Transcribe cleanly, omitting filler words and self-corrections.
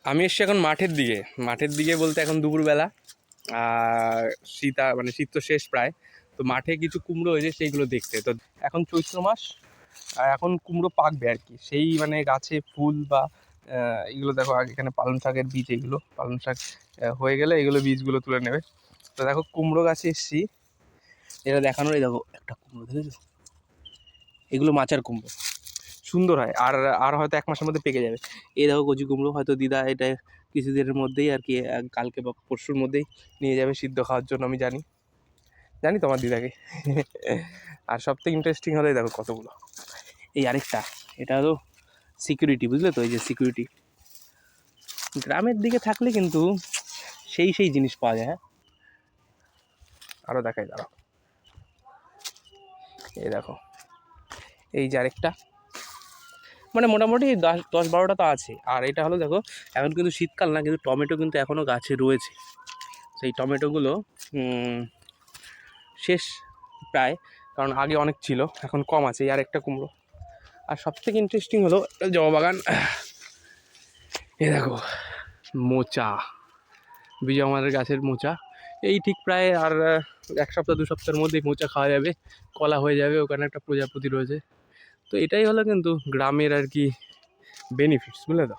আমি এসছি এখন মাঠের দিকে বলতে এখন দুপুরবেলা। আর শীত তো শেষ প্রায়, তো মাঠে কিছু কুমড়ো হয়েছে সেইগুলো দেখতে। তো এখন চৈত্র মাস, আর এখন কুমড়ো পাকবে আর কি, সেই মানে গাছে ফুল বা এগুলো দেখো। আগে এখানে পালং শাকের বীজ, এগুলো পালং শাক হয়ে গেলে এগুলো বীজগুলো তুলে নেবে। তো দেখো কুমড়ো গাছে এসছি, এটা দেখানোর। এই দেখো একটা কুমড়ো দেখেছো, এগুলো মাচার কুমড়ো, সুন্দর হয়। আর আর হয়তো 1 মাসের মধ্যে পেকে যাবে। এই দেখো কচি কুমড়ো, হয়তো দিদা এটা কিছুদিনের মধ্যেই আর কি, কালকে বা পরশুর মধ্যেই নিয়ে যাবে সিদ্ধ খাওয়ার জন্য। আমি জানি তোমার দিদাকে। আর সবথেকে ইন্টারেস্টিং হলে দেখো কতগুলো। এই আরেকটা, এটা হলো সিকিউরিটি, বুঝলে তো? এই যে সিকিউরিটি, গ্রামের দিকে থাকলে কিন্তু সেই জিনিস পাওয়া যায়। হ্যাঁ, আরও দেখাই, দাঁড়াও। এই দেখো, এই যে আরেকটা, মানে মোটামুটি 10-12টা তো আছে। আর এটা হলো দেখো, এখন কিন্তু শীতকাল না, কিন্তু টমেটো কিন্তু এখনও গাছে রয়েছে। সেই টমেটোগুলো শেষ প্রায়, কারণ আগে অনেক ছিল, এখন কম আছে। এই আরেকটা কুমড়ো। আর সবথেকে ইন্টারেস্টিং হলো জবা বাগান। এই দেখো মোচা, বিজয় আমাদের গাছের মোচা। এই ঠিক প্রায় আর 1 সপ্তাহ 2 সপ্তাহের মধ্যেই মোচা খাওয়া যাবে, কলা হয়ে যাবে। ওখানে একটা প্রজাপতি রয়েছে। তো এটাই হলো কিন্তু গ্রামের আর কি বেনিফিটস, বুঝলে তো?